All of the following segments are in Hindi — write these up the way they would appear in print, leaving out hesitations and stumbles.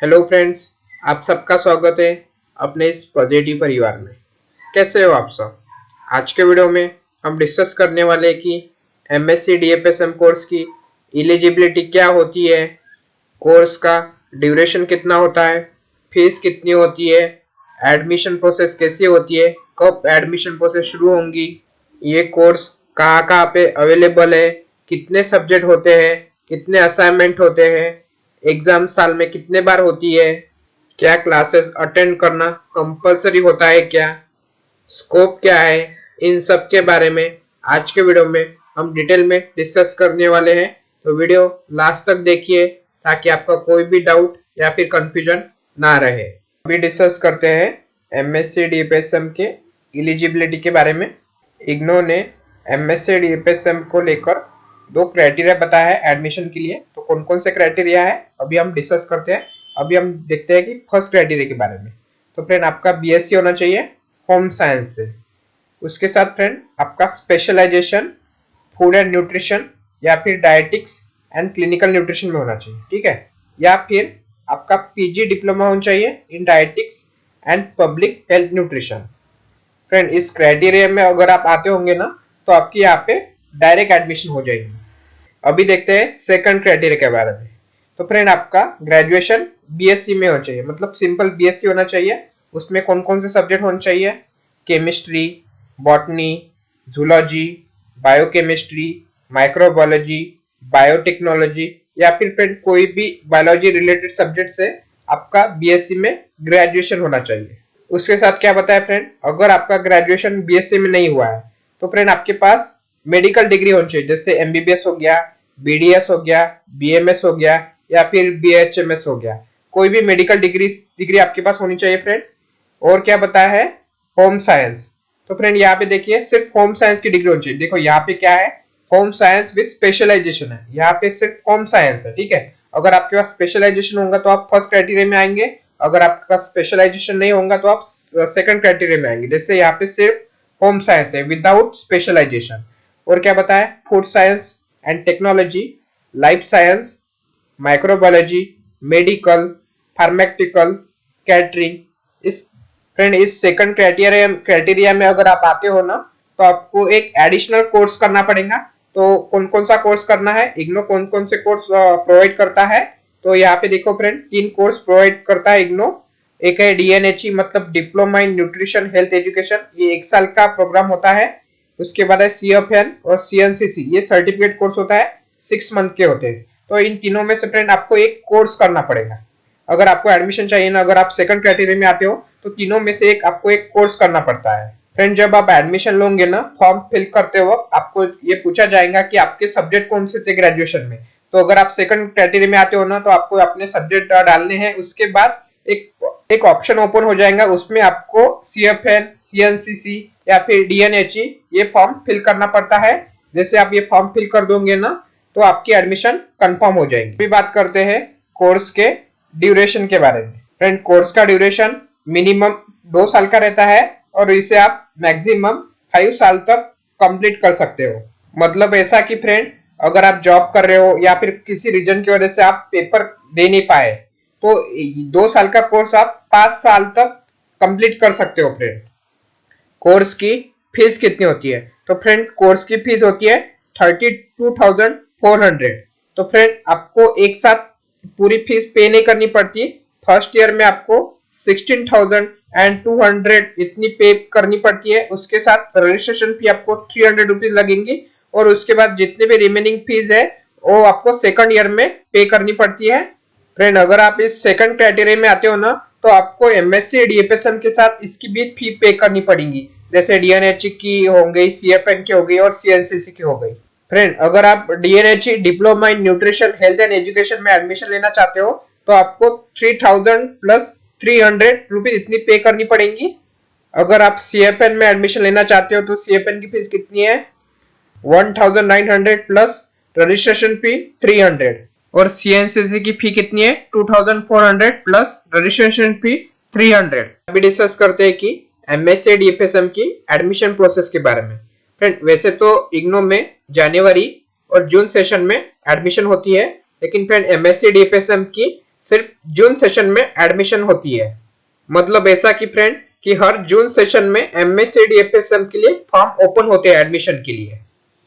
हेलो फ्रेंड्स, आप सबका स्वागत है अपने इस पॉजिटिव परिवार में। कैसे हो आप सब? आज के वीडियो में हम डिस्कस करने वाले हैं कि एमएससी डीएफएसएम कोर्स की एलिजिबिलिटी क्या होती है, कोर्स का ड्यूरेशन कितना होता है, फीस कितनी होती है, एडमिशन प्रोसेस कैसी होती है, कब एडमिशन प्रोसेस शुरू होंगी, ये कोर्स कहाँ कहाँ पे अवेलेबल है, कितने सब्जेक्ट होते हैं, कितने असाइनमेंट होते हैं, एग्जाम साल में कितने बार होती है, क्या क्लासेस अटेंड करना कंपलसरी होता है, क्या स्कोप क्या है, इन सब के बारे में आज के वीडियो में हम डिटेल में डिस्कस करने वाले हैं। तो वीडियो लास्ट तक देखिए ताकि आपका कोई भी डाउट या फिर कंफ्यूजन ना रहे। अभी डिस्कस करते हैं एमएससी डीएफएसएम के एलिजिबिलिटी के बारे में। इग्नो ने एमएससी डीएफएसएम को लेकर दो क्राइटेरिया बताया है एडमिशन के लिए। तो कौन कौन से क्राइटेरिया है अभी हम डिस्कस करते हैं। अभी हम देखते हैं कि फर्स्ट क्राइटेरिया के बारे में। तो फ्रेंड, आपका बीएससी होना चाहिए होम साइंस से। उसके साथ फ्रेंड आपका स्पेशलाइजेशन फूड एंड न्यूट्रिशन या फिर डायटिक्स एंड क्लिनिकल न्यूट्रिशन में होना चाहिए, ठीक है। या फिर आपका पीजी डिप्लोमा होना चाहिए in dietetics and public health nutrition. Friend, इस क्राइटेरिया में अगर आप आते होंगे ना तो आपकी यहाँ पे डायरेक्ट एडमिशन हो जाएगी। अभी देखते हैं सेकंड क्राइटेरिया के बारे में। तो फ्रेंड, आपका ग्रेजुएशन बीएससी में होना चाहिए, मतलब सिंपल बीएससी होना चाहिए। उसमें कौन कौन से सब्जेक्ट होने चाहिए? Chemistry, botany, zoology, biochemistry, microbiology, biotechnology या फिर फ्रेंड कोई भी बायोलॉजी रिलेटेड सब्जेक्ट से आपका बीएससी में ग्रेजुएशन होना चाहिए। उसके साथ क्या बताया फ्रेंड, अगर आपका ग्रेजुएशन बीएससी में नहीं हुआ है तो फ्रेंड आपके पास मेडिकल डिग्री होनी चाहिए, जैसे एमबीबीएस हो गया, बीडीएस हो गया, बीएमएस हो गया या फिर बीएचएमएस हो गया। कोई भी मेडिकल डिग्री आपके पास होनी चाहिए फ्रेंड। और क्या बताया है? Home science. तो फ्रेंड यहाँ पे देखिए सिर्फ होम साइंस की डिग्री होनी चाहिए। देखो यहाँ पे क्या है, होम साइंस विद स्पेशलाइजेशन है। यहाँ पे सिर्फ होम साइंस है, ठीक है। अगर आपके पास स्पेशलाइजेशन होगा तो आप फर्स्ट क्राइटेरिया में आएंगे। अगर आपके पास स्पेशलाइजेशन नहीं होगा तो आप सेकंड क्राइटेरिया में आएंगे। जैसे यहाँ पे सिर्फ होम साइंस है विदाउट स्पेशलाइजेशन। और क्या बताया? Food science and technology, life science, microbiology, medical, pharmaceutical, catering. इस फ्रेंड इस सेकंड क्राइटेरिया में अगर आप आते हो ना तो आपको एक एडिशनल कोर्स करना पड़ेगा। तो कौन कौन सा कोर्स करना है, इग्नो कौन कौन से कोर्स प्रोवाइड करता है? तो यहाँ पे देखो फ्रेंड, 3 कोर्स प्रोवाइड करता है इग्नो। एक है डीएनएचई मतलब diploma in nutrition health education, ये 1 साल का प्रोग्राम होता है। उसके बाद है सीएफएन और सीएनसीसी, ये सर्टिफिकेट कोर्स होता है, 6 मंथ के होते हैं। तो इन तीनों में से फ्रेंड आपको एक कोर्स करना पड़ेगा अगर आपको एडमिशन चाहिए ना। अगर आप सेकंड क्राइटेरिया में आते हो तो तीनों में से एक आपको एक कोर्स करना पड़ता है। फ्रेंड, जब आप एडमिशन लोगे ना, फॉर्म फिल करते वक्त आपको ये पूछा जाएगा कि आपके सब्जेक्ट कौन से थे ग्रेजुएशन में। तो अगर आप सेकंड क्राइटेरिया में आते हो ना तो आपको अपने सब्जेक्ट डालने हैं। उसके बाद एक ऑप्शन ओपन हो जाएगा, उसमें आपको सीएफएन, सीएनसीसी या फिर डीएनएचई ये फॉर्म फिल करना पड़ता है। जैसे आप ये फॉर्म फिल कर दोगे ना तो आपकी एडमिशन कंफर्म हो जाएगी। अभी बात करते हैं कोर्स के ड्यूरेशन के बारे में। फ्रेंड, कोर्स का ड्यूरेशन मिनिमम 2 साल का रहता है और इसे आप मैक्सिमम 5 साल तक कंप्लीट कर सकते हो। मतलब ऐसा कि फ्रेंड, अगर आप जॉब कर रहे हो या फिर किसी रीजन की वजह से आप पेपर दे नहीं पाए तो 2 साल का कोर्स आप 5 साल तक कंप्लीट कर सकते हो। फ्रेंड, कोर्स की फीस कितनी होती है? तो फ्रेंड कोर्स की फीस होती है 32,400। तो फ्रेंड आपको एक साथ पूरी फीस पे नहीं करनी पड़ती। फर्स्ट ईयर में आपको 16,200 इतनी पे करनी पड़ती है। उसके साथ रजिस्ट्रेशन फी आपको 300 रुपीज लगेंगी और उसके बाद जितने भी रिमेनिंग फीस है वो आपको सेकंड ईयर में पे करनी पड़ती है। फ्रेंड, अगर आप इस सेकंड क्राइटेरिया में आते हो ना तो आपको एमएससी डीएफएसएम के साथ इसकी भी फी पे करनी पड़ेगी। जैसे डीएनएचई की हो गई, सीएफएन की हो गई और सीएनसीसी की हो गई। फ्रेंड, अगर आप DNHE diploma in nutrition health and education में एडमिशन लेना चाहते हो तो आपको 3,000 प्लस 300 रुपीज इतनी पे करनी पड़ेगी। अगर आप सीएफएन में एडमिशन लेना चाहते हो तो सीएफएन की फीस कितनी है? 1,900 प्लस रजिस्ट्रेशन फी 300। और सीएनसीसी की फी कितनी है? 2,400 प्लस रजिस्ट्रेशन फी 300। अभी डिस्कस करते हैं कि एमएससी डीएफएसएम की एडमिशन प्रोसेस के बारे में। फ्रेंड, वैसे तो इग्नो में जनवरी और जून सेशन में एडमिशन होती है, लेकिन फ्रेंड एमएससी डीएफएसएम की सिर्फ जून सेशन में एडमिशन होती है। मतलब ऐसा कि फ्रेंड कि हर जून सेशन में एमएससी डीएफएसएम के लिए फॉर्म ओपन होते हैं एडमिशन के लिए।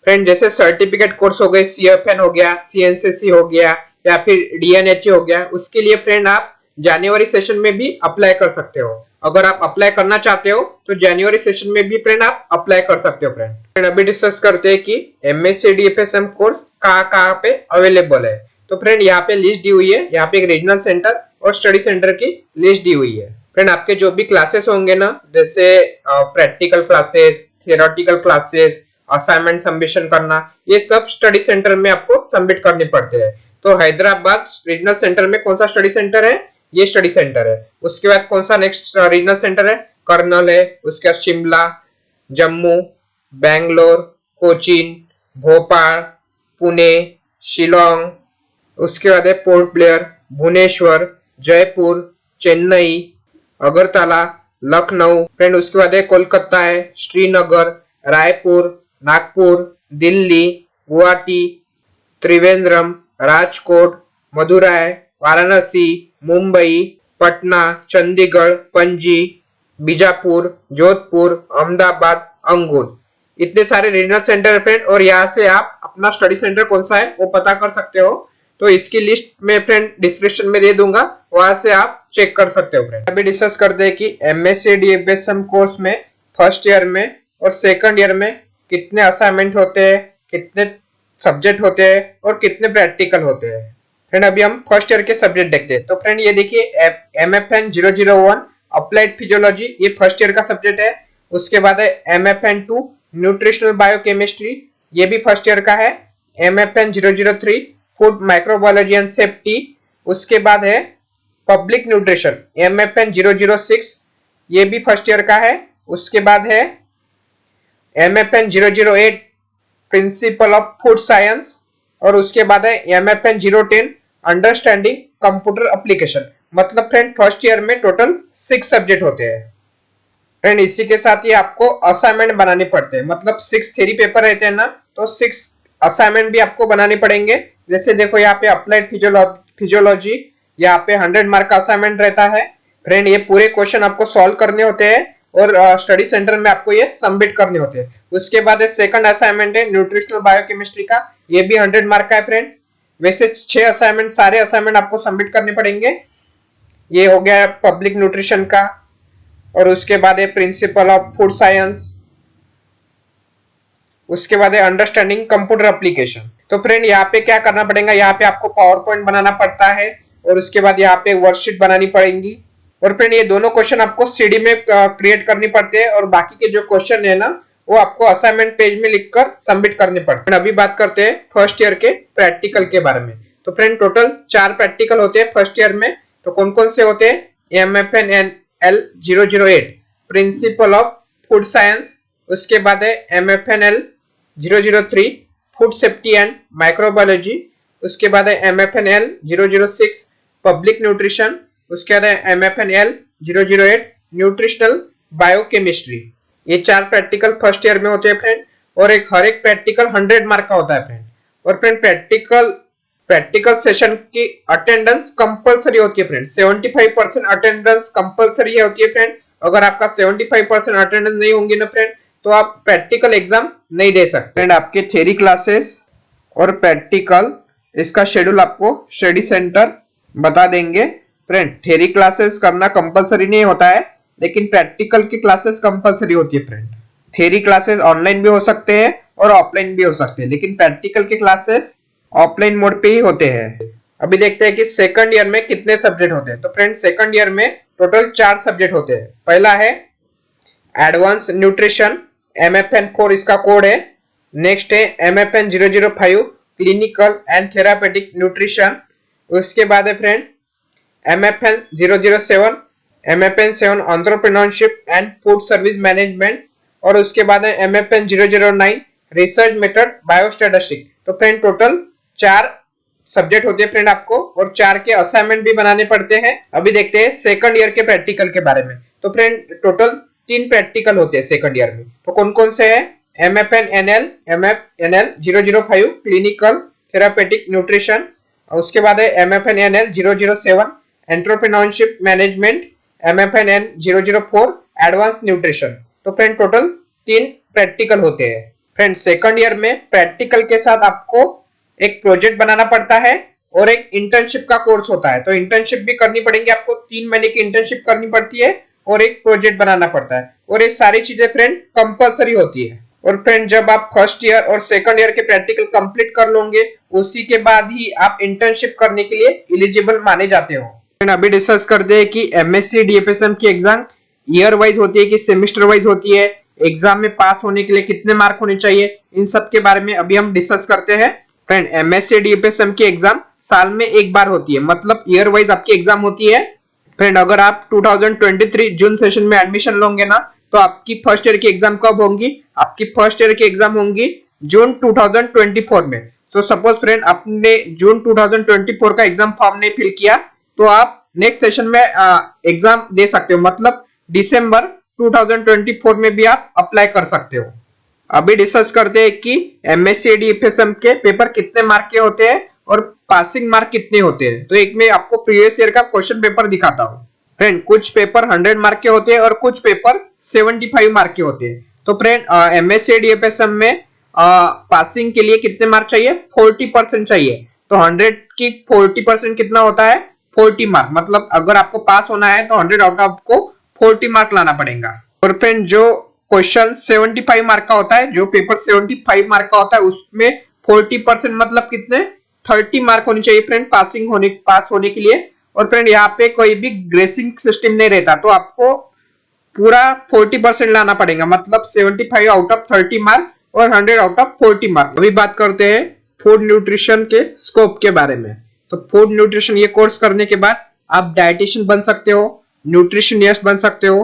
फ्रेंड जैसे सर्टिफिकेट कोर्स हो गए, सीएफएन हो गया, सीएनसीसी हो गया या फिर डीएनएचए हो गया, उसके लिए फ्रेंड आप जनवरी सेशन में भी अप्लाई कर सकते हो। अगर आप अप्लाई करना चाहते हो तो जनवरी सेशन में भी फ्रेंड आप अप्लाई कर सकते हो। फ्रेंड अभी डिस्कस करते हैं कि एमएससी डीएफएसएम कोर्स कहाँ पे अवेलेबल है। तो फ्रेंड यहाँ पे लिस्ट दी हुई है, यहाँ पे एक रीजनल सेंटर और स्टडी सेंटर की लिस्ट दी हुई है। फ्रेंड आपके जो भी क्लासेस होंगे ना, जैसे practical classes, theoretical classes, assignment submission करना, ये सब स्टडी सेंटर में आपको सबमिट करने पड़ते हैं। तो हैदराबाद रीजनल सेंटर में कौन सा स्टडी सेंटर है? ये स्टडी सेंटर है। उसके बाद कौन सा नेक्स्ट रीजनल सेंटर है? कर्नल है। उसके बाद शिमला, जम्मू, बैंगलोर, कोचीन, भोपाल, पुणे, शिलोंग, उसके बाद है पोर्ट ब्लेयर, भुवनेश्वर, जयपुर, चेन्नई, अगरतला, लखनऊ। फ्रेंड उसके बाद है कोलकाता है, श्रीनगर, रायपुर, नागपुर, दिल्ली, गुवाहाटी, त्रिवेंद्रम, राजकोट, मदुराई, वाराणसी, मुंबई, पटना, चंडीगढ़, पणजी, बीजापुर, जोधपुर, अहमदाबाद, अंगुल, इतने सारे रीजनल सेंटर है फ्रेंड। और यहाँ से आप अपना स्टडी सेंटर कौन सा है वो पता कर सकते हो। तो इसकी लिस्ट में फ्रेंड डिस्क्रिप्शन में दे दूंगा, वहां से आप चेक कर सकते हो। फ्रेंड अभी डिस्कस करते हैं कि एमएससी डीएफएसएम कोर्स में फर्स्ट ईयर में और सेकंड ईयर में कितने असाइनमेंट होते हैं, कितने सब्जेक्ट होते हैं और कितने प्रैक्टिकल होते हैं। फ्रेंड अभी हम फर्स्ट ईयर के सब्जेक्ट देखते हैं। तो फ्रेंड ये देखिए MFN 001 अप्लाइड फिजियोलॉजी, ये फर्स्ट ईयर का सब्जेक्ट है। उसके बाद है MFN 2 न्यूट्रिशनल बायोकेमिस्ट्री, ये भी फर्स्ट ईयर का है। MFN 003 food microbiology and safety. उसके बाद है पब्लिक न्यूट्रिशन MFN 006, ये भी फर्स्ट ईयर का है। उसके बाद है MFN 008 principle of food science. और उसके बाद है MFN 010 अंडरस्टैंडिंग कंप्यूटर एप्लीकेशन। मतलब फ्रेंड फर्स्ट ईयर में टोटल 6 सब्जेक्ट होते हैं। फ्रेंड इसी के साथ ही आपको असाइनमेंट बनाने पड़ते हैं। मतलब 6 थ्योरी पेपर रहते हैं ना, तो 6 असाइनमेंट भी आपको बनाने पड़ेंगे। जैसे देखो यहाँ पे अप्लाइड फिजियोलॉजी, यहाँ पे 100 मार्क का असाइनमेंट रहता है। फ्रेंड ये पूरे क्वेश्चन आपको सॉल्व करने होते हैं और स्टडी सेंटर में आपको ये सबमिट करने होते हैं। उसके बाद सेकंड असाइनमेंट है न्यूट्रिशनल बायोकेमिस्ट्री का, ये भी 100 मार्क का है। फ्रेंड वैसे 6 असाइनमेंट, सारे असाइनमेंट आपको सबमिट करने पड़ेंगे। ये हो गया पब्लिक न्यूट्रिशन का। और उसके बाद है प्रिंसिपल ऑफ फूड साइंस। उसके बाद है अंडरस्टैंडिंग कंप्यूटर एप्लीकेशन। तो फ्रेंड यहाँ पे क्या करना पड़ेगा, यहाँ पे आपको पावर पॉइंट बनाना पड़ता है और उसके बाद यहाँ पे वर्कशीट बनानी पड़ेगी। और फ्रेंड ये दोनों क्वेश्चन आपको सीडी में क्रिएट करनी पड़ते हैं और बाकी के जो क्वेश्चन है ना वो आपको असाइनमेंट पेज में लिखकर सबमिट करने पड़ते हैं। अभी बात करते हैं फर्स्ट ईयर के प्रैक्टिकल के बारे में। तो फ्रेंड टोटल 4 प्रैक्टिकल होते हैं फर्स्ट ईयर में। तो कौन कौन से होते हैं? MFN 008 principle of food science. उसके बाद है MFN 003 food safety and microbiology. उसके बाद है MFN 006 पब्लिक न्यूट्रिशन। उसके बाद है MFN 008 न्यूट्रिशनल बायोकेमिस्ट्री। ये 4 प्रैक्टिकल फर्स्ट ईयर में होते हैं फ्रेंड। और हर एक प्रैक्टिकल 100 मार्क का होता है फ्रेंड। और फ्रेंड प्रैक्टिकल सेशन की अटेंडेंस कंपलसरी होती है फ्रेंड। 75% अटेंडेंस कंपलसरी होती है फ्रेंड। अगर आपका 75% अटेंडेंस नहीं होंगी ना फ्रेंड, तो आप प्रैक्टिकल एग्जाम नहीं दे सकते। फ्रेंड आपके थ्योरी क्लासेस और प्रैक्टिकल, इसका शेड्यूल आपको स्टडी सेंटर बता देंगे। फ्रेंड थ्योरी क्लासेस करना कंपलसरी नहीं होता है, लेकिन प्रैक्टिकल की क्लासेस कंपलसरी होती है फ्रेंड। थ्योरी क्लासेस ऑनलाइन भी हो सकते हैं और ऑफलाइन भी हो सकते हैं, लेकिन प्रैक्टिकल के क्लासेस ऑफलाइन मोड पे ही होते हैं। अभी देखते हैं कि सेकंड ईयर में कितने सब्जेक्ट होते हैं। तो फ्रेंड सेकंड ईयर में टोटल 4 सब्जेक्ट होते हैं। पहला है एडवांस न्यूट्रिशन, MFN 4 इसका कोड है। नेक्स्ट है MFN 005 clinical and therapeutic nutrition. उसके बाद है friend MFN 007 MFN 7 entrepreneurship and food service management. और उसके बाद है MFN 009 रिसर्च मेथड बायोस्टैटिस्टिक्स। तो फ्रेंड टोटल 4 सब्जेक्ट होते हैं फ्रेंड आपको, और 4 के असाइनमेंट भी बनाने पड़ते हैं। अभी देखते हैं सेकंड ईयर के प्रैक्टिकल के बारे में। तो फ्रेंड टोटल 3 प्रैक्टिकल होते हैं सेकंड ईयर में। तो कौन कौन से हैं? MFN 005 clinical therapeutic nutrition. उसके बाद है MFNNL 007 entrepreneurship management, MFNN 004 advance nutrition. तो फ्रेंड टोटल 3 प्रैक्टिकल होते हैं। फ्रेंड सेकंड ईयर में प्रैक्टिकल के साथ आपको एक प्रोजेक्ट बनाना पड़ता है और एक इंटर्नशिप का कोर्स होता है। तो इंटर्नशिप भी करनी पड़ेगी आपको, 3 महीने की इंटर्नशिप करनी पड़ती है और एक प्रोजेक्ट बनाना पड़ता है और ये सारी चीजें फ्रेंड कंपलसरी होती है। और फ्रेंड जब आप फर्स्ट ईयर और सेकंड ईयर के प्रैक्टिकल कंप्लीट कर लोगे उसी के बाद ही आप इंटर्नशिप करने के लिए एलिजिबल माने जाते हो। फ्रेंड अभी डिस्कस करते हैं कि MSc DFSM की एग्जाम ईयर वाइज होती है कि सेमेस्टर वाइज होती है, एग्जाम में पास होने के लिए कितने मार्क होने चाहिए, इन सब के बारे में अभी हम डिस्कस करते हैं। फ्रेंड MSc DFSM की एग्जाम साल में एक बार होती है, मतलब ईयर वाइज आपकी एग्जाम होती है। फ्रेंड अगर आप 2023 जून सेशन में एडमिशन लोगे ना तो आपकी फर्स्ट ईयर की एग्जाम कब होंगी? आपकी फर्स्ट ईयर की एग्जाम होंगी जून 2024 में। तो सपोज फ्रेंड आपने जून 2024 का एग्जाम फॉर्म नहीं फिल किया तो आप नेक्स्ट सेशन में एग्जाम दे सकते हो, मतलब दिसंबर 2024 में भी आप अप्लाई कर सकते हो। अभी डिस्कस करते हैं कि MSc DFSM के पेपर कितने मार्क के होते हैं और पासिंग मार्क कितने होते हैं। तो एक मैं आपको प्रीवियस ईयर का क्वेश्चन पेपर दिखाता हूँ। फ्रेंड कुछ पेपर 100 मार्क के होते हैं और कुछ पेपर 75 मार्क के होते हैं। तो फ्रेंड MSc DFSM में पासिंग के लिए कितने मार्क चाहिए? 40% चाहिए। तो 100 की 40% कितना होता है? 40 मार्क। मतलब अगर आपको पास होना है तो 100 आउट ऑफ को 40 मार्क लाना पड़ेगा। और फ्रेंड जो क्वेश्चन 75 मार्क का होता है, जो पेपर 75 मार्क का होता है उसमें 40% मतलब कितने? 30 मार्क होनी चाहिए फ्रेंड पास होने के लिए। और फ्रेंड यहाँ पे कोई भी ग्रेसिंग सिस्टम नहीं रहता, तो आपको पूरा 40% लाना पड़ेगा, मतलब 75 आउट ऑफ 30 मार्क और 100 आउट ऑफ 40 मार्क। अभी बात करते हैं फूड न्यूट्रिशन के स्कोप के बारे में। तो फूड न्यूट्रिशन ये कोर्स करने के बाद आप डाइटिशियन बन सकते हो, न्यूट्रिशनिस्ट बन सकते हो,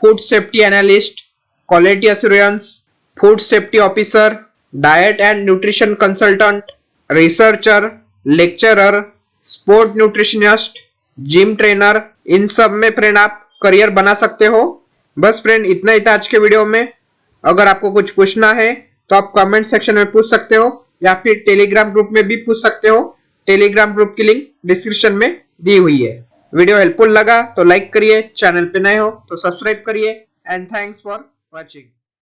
food safety analyst, quality assurance, food safety officer, diet and nutrition consultant, researcher, lecturer, sport nutritionist, gym trainer, इन सब में फ्रेंड आप करियर बना सकते हो। बस फ्रेंड इतना ही था आज के वीडियो में। अगर आपको कुछ पूछना है तो आप कमेंट सेक्शन में पूछ सकते हो या फिर टेलीग्राम ग्रुप में भी पूछ सकते हो। टेलीग्राम ग्रुप की लिंक डिस्क्रिप्शन में दी हुई है। वीडियो हेल्पफुल लगा तो लाइक करिए, चैनल पे नए हो तो सब्सक्राइब करिए एंड थैंक्स फॉर वॉचिंग।